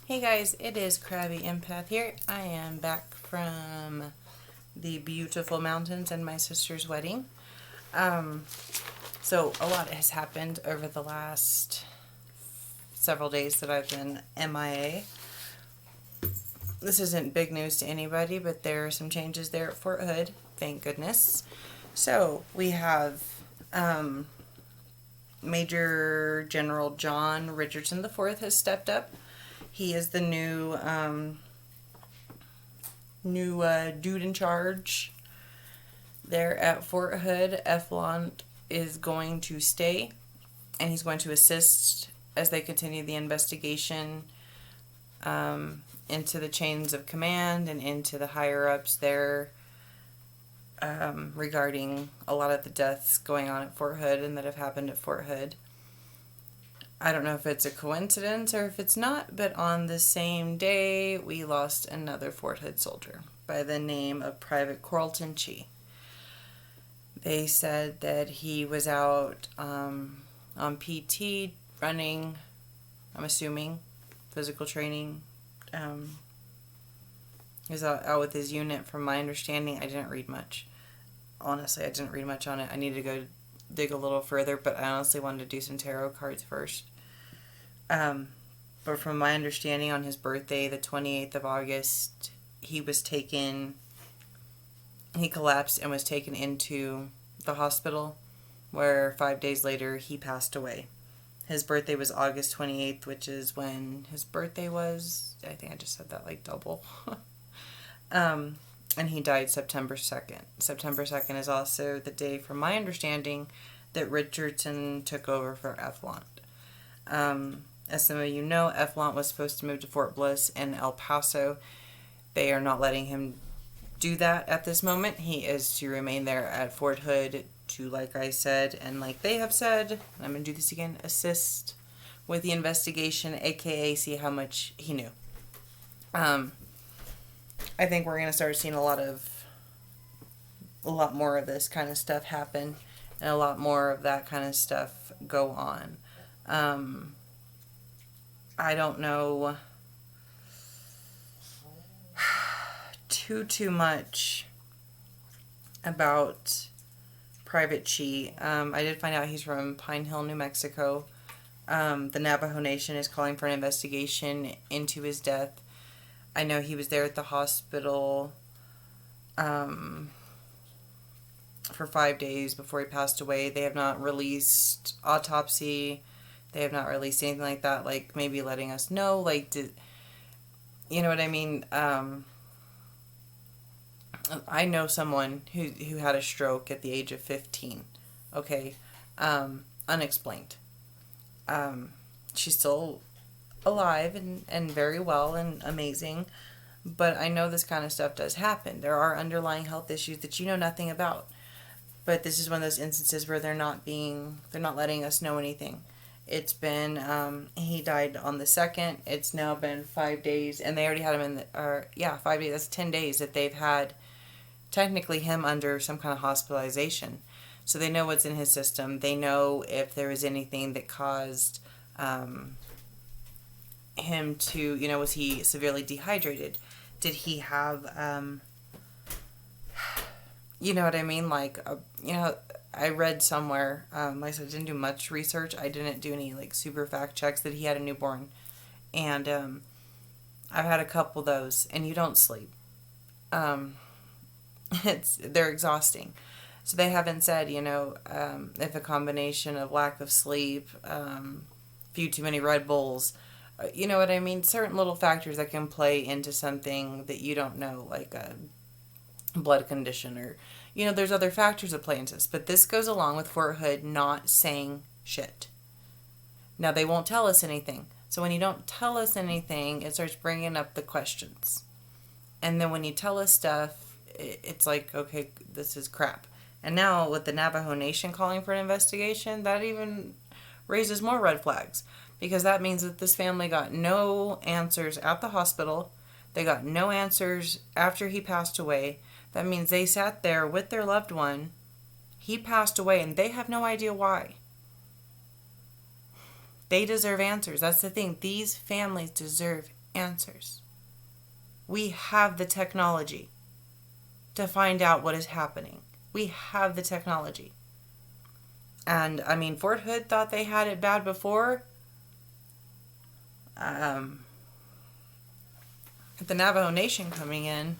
Hey guys, it is Krabby Empath here. I am back from the beautiful mountains and my sister's wedding. Um, so a lot has happened over the last several days that I've been MIA. This isn't big news to anybody, but there are some changes there at Fort Hood. Thank goodness. So we have um, Major General John Richardson IV has stepped up. He is the new dude in charge there at Fort Hood. Eflon is going to stay, and he's going to assist as they continue the investigation into the chains of command and into the higher ups there regarding a lot of the deaths going on at Fort Hood and that have happened at Fort Hood. I don't know if it's a coincidence or if it's not, but on the same day, we lost another Fort Hood soldier by the name of Private Carlton Chee. They said that he was out on PT, running, I'm assuming, physical training. He was out with his unit. From my understanding, I didn't read much. Honestly, I didn't read much on it. I needed to go dig a little further, but I honestly wanted to do some tarot cards first. But from my understanding, on his birthday, the 28th of August, he collapsed and was taken into the hospital, where 5 days later, he passed away. His birthday was August 28th, which is when his birthday was. I think I just said that like double. And he died September 2nd. September 2nd is also the day, from my understanding, that Richardson took over for Eflon. As some of you know, Eflon was supposed to move to Fort Bliss in El Paso. They are not letting him do that at this moment. He is to remain there at Fort Hood to, like I said, and like they have said, I'm going to do this again, assist with the investigation, aka see how much he knew. I think we're going to start seeing a lot more of this kind of stuff happen and a lot more of that kind of stuff go on. I don't know too much about Private Chee. I did find out he's from Pine Hill, New Mexico. The Navajo Nation is calling for an investigation into his death. I know he was there at the hospital for 5 days before he passed away. They have not released autopsy. They have not released anything like that, like maybe letting us know, like, you know what I mean? I know someone who had a stroke at the age of 15, okay, unexplained. She's still alive and very well and amazing, but I know this kind of stuff does happen. There are underlying health issues that you know nothing about, but this is one of those instances where they're not letting us know anything. It's been, he died on the 2nd. It's now been 5 days, and they already had him 5 days. That's 10 days that they've had, technically, him under some kind of hospitalization. So they know what's in his system. They know if there was anything that caused him to, was he severely dehydrated? Did he have, you know what I mean? Like, I read somewhere, like I said, I didn't do much research. I didn't do any, like, super fact checks that he had a newborn. And I've had a couple of those, and you don't sleep. They're exhausting. So they haven't said, if a combination of lack of sleep, few too many Red Bulls, you know what I mean? Certain little factors that can play into something that you don't know, like a blood condition or, there's other factors that play into this. But this goes along with Fort Hood not saying shit. Now, they won't tell us anything. So when you don't tell us anything, it starts bringing up the questions. And then when you tell us stuff, it's like, okay, this is crap. And now with the Navajo Nation calling for an investigation, that even raises more red flags. Because that means that this family got no answers at the hospital. They got no answers after he passed away. That means they sat there with their loved one. He passed away, and they have no idea why. They deserve answers. That's the thing. These families deserve answers. We have the technology to find out what is happening. We have the technology. And, I mean, Fort Hood thought they had it bad before. The Navajo Nation coming in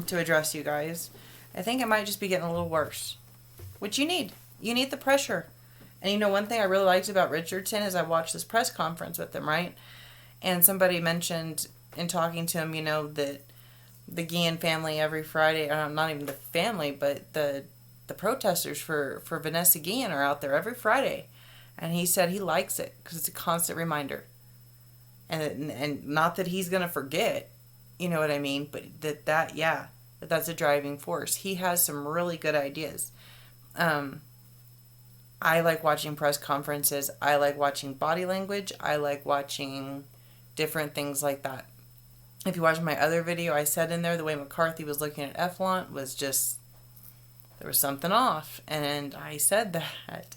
to address you guys, I think it might just be getting a little worse. Which you need. You need the pressure. And you know, one thing I really liked about Richardson is I watched this press conference with him, right? And somebody mentioned in talking to him, you know, that the Guillen family every Friday, not even the family, but the protesters for Vanessa Guillen are out there every Friday. And he said he likes it because it's a constant reminder. And not that he's going to forget, you know what I mean? But that's a driving force. He has some really good ideas. I like watching press conferences. I like watching body language. I like watching different things like that. If you watch my other video, I said in there the way McCarthy was looking at Eflon was just, there was something off. And I said that.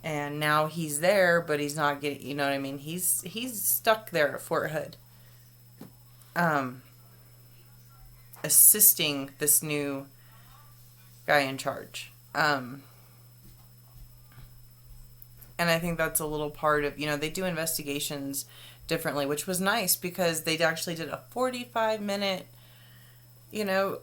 And now he's there, but he's not getting, you know what I mean? He's stuck there at Fort Hood. Assisting this new guy in charge. And I think that's a little part of, you know, they do investigations differently, which was nice because they actually did a 45-minute, you know,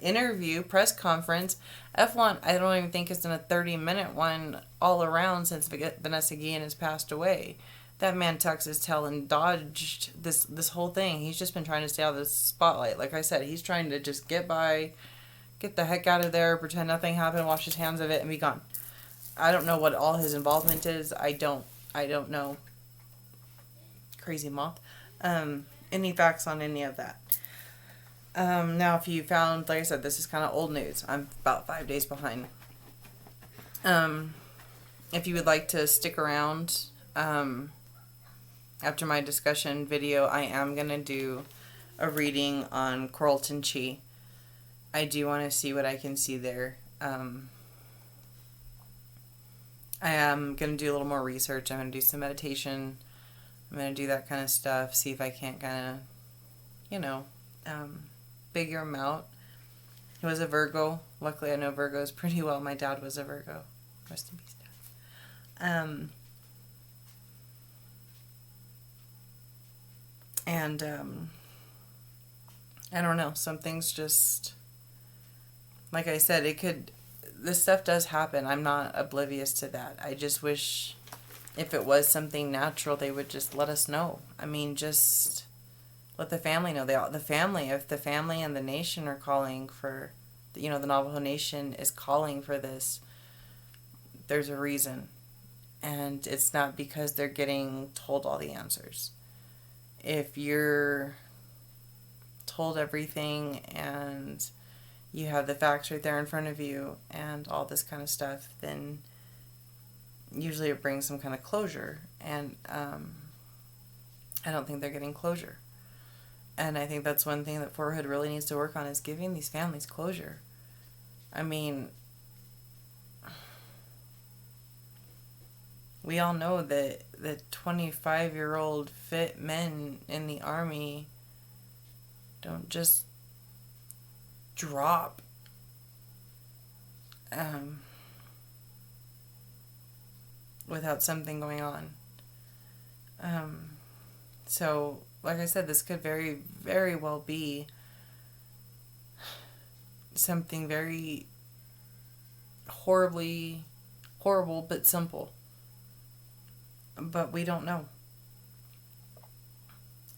interview, press conference. F1, I don't even think it's done a 30-minute one all around since Vanessa Guillen has passed away. That man tucks his tail and dodged this whole thing. He's just been trying to stay out of the spotlight. Like I said, he's trying to just get by, get the heck out of there, pretend nothing happened, wash his hands of it, and be gone. I don't know what all his involvement is. I don't know. Crazy moth. Any facts on any of that? Now, if you found, like I said, this is kind of old news. I'm about 5 days behind. If you would like to stick around, after my discussion video, I am going to do a reading on Carlton Chee. I do want to see what I can see there. I am going to do a little more research. I'm going to do some meditation. I'm going to do that kind of stuff. See if I can't kind of, you know, figure him out. He was a Virgo. Luckily, I know Virgos pretty well. My dad was a Virgo. Rest in peace, Dad. I don't know. Some things just, like I said, this stuff does happen. I'm not oblivious to that. I just wish if it was something natural, they would just let us know. I mean, just let the family know. If the family and the nation are calling for, you know, the Navajo Nation is calling for this, there's a reason. And it's not because they're getting told all the answers. If you're told everything and you have the facts right there in front of you and all this kind of stuff, then usually it brings some kind of closure. And I don't think they're getting closure. And I think that's one thing that Fort Hood really needs to work on is giving these families closure. I mean, we all know that the 25-year-old fit men in the Army don't just drop. Without something going on. So, like I said, this could very, very well be something very horrible, but simple. But we don't know.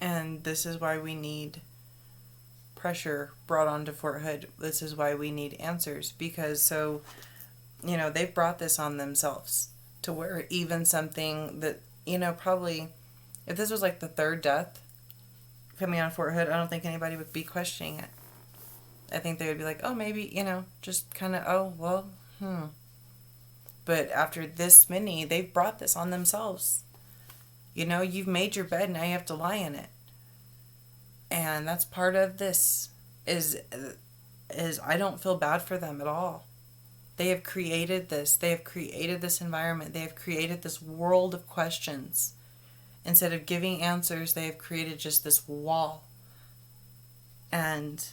And this is why we need pressure brought onto Fort Hood. This is why we need answers. Because they've brought this on themselves. To where even something that, probably, if this was like the third death coming out of Fort Hood, I don't think anybody would be questioning it. I think they would be like, oh, maybe, just kind of, But after this many, they've brought this on themselves. You've made your bed, now you have to lie in it. And that's part of this, is I don't feel bad for them at all. They have created this. They have created this environment. They have created this world of questions. Instead of giving answers, they have created just this wall. And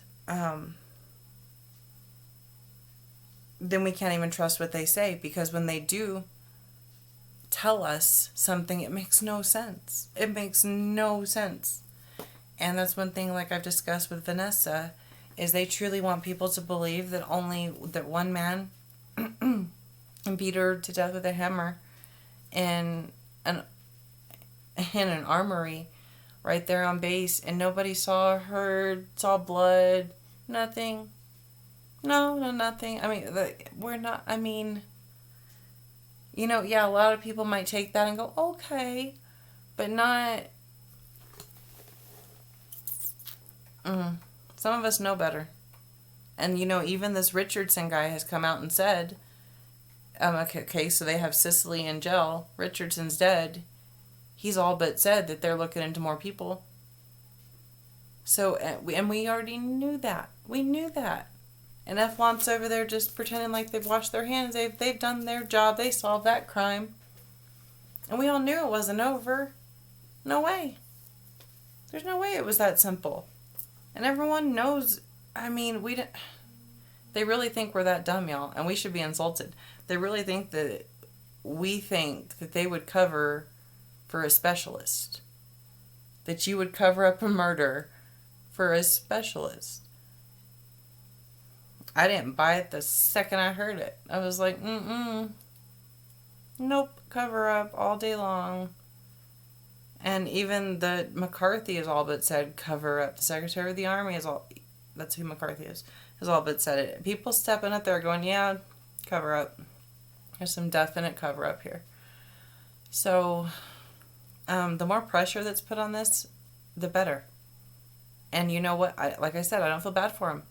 then we can't even trust what they say, because when they do tell us something, it makes no sense. It makes no sense. And that's one thing, like I've discussed with Vanessa, is they truly want people to believe that one man beat her to death with a hammer in an armory right there on base, and nobody saw blood, nothing. No, nothing. I mean, we're not, I mean, yeah, a lot of people might take that and go, okay, but not, some of us know better. And, even this Richardson guy has come out and said, okay, so they have Cicely in jail, Richardson's dead. He's all but said that they're looking into more people. So, and we already knew that. We knew that. And F-Want's over there just pretending like they've washed their hands. They've done their job. They solved that crime. And we all knew it wasn't over. No way. There's no way it was that simple. And everyone knows, I mean, they really think we're that dumb, y'all. And we should be insulted. They really think that we think that they would cover for a specialist. That you would cover up a murder for a specialist. I didn't buy it the second I heard it. I was like, nope, cover up all day long. And even the McCarthy has all but said cover up. The Secretary of the Army that's who McCarthy is, has all but said it. People stepping up there going, yeah, cover up. There's some definite cover up here. So, the more pressure that's put on this, the better. And you know what? Like I said, I don't feel bad for them.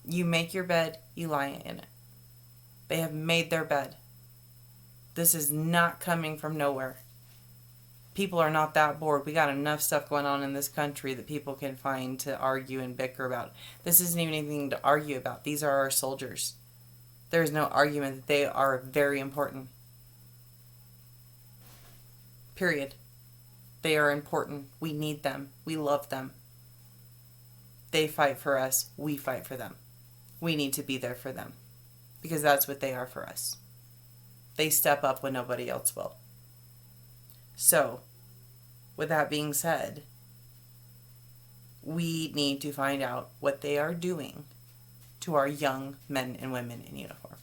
You make your bed, you lie in it. They have made their bed. This is not coming from nowhere. People are not that bored. We got enough stuff going on in this country that people can find to argue and bicker about. This isn't even anything to argue about. These are our soldiers. There is no argument that they are very important. Period. They are important. We need them. We love them. They fight for us. We fight for them. We need to be there for them, because that's what they are for us. They step up when nobody else will. So, with that being said, we need to find out what they are doing to our young men and women in uniform.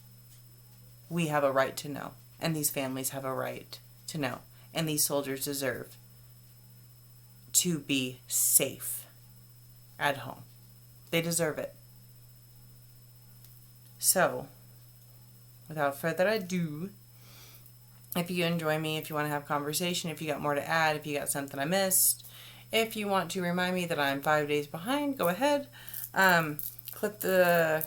We have a right to know, and these families have a right to know, and these soldiers deserve to be safe at home. They deserve it. So, without further ado, if you enjoy me, if you want to have conversation, if you got more to add, if you got something I missed, if you want to remind me that I'm 5 days behind, go ahead. Click the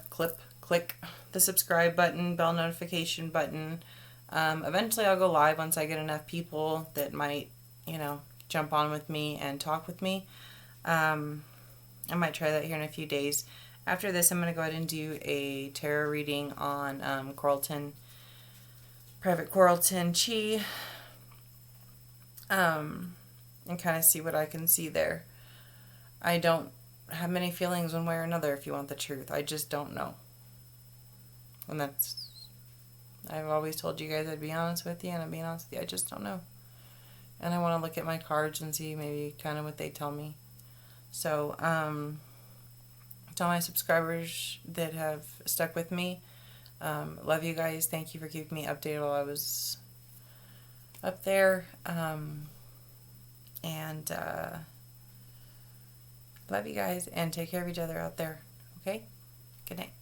subscribe button, bell notification button. Eventually I'll go live once I get enough people that might, jump on with me and talk with me. I might try that here in a few days. After this, I'm going to go ahead and do a tarot reading on Private Carlton Chee, and kind of see what I can see there. I don't have many feelings one way or another, if you want the truth. I just don't know. And I've always told you guys I'd be honest with you, and I'm being honest with you, I just don't know. And I want to look at my cards and see maybe kind of what they tell me. So, to all my subscribers that have stuck with me, love you guys. Thank you for keeping me updated while I was up there. And love you guys, and take care of each other out there. Okay? Good night.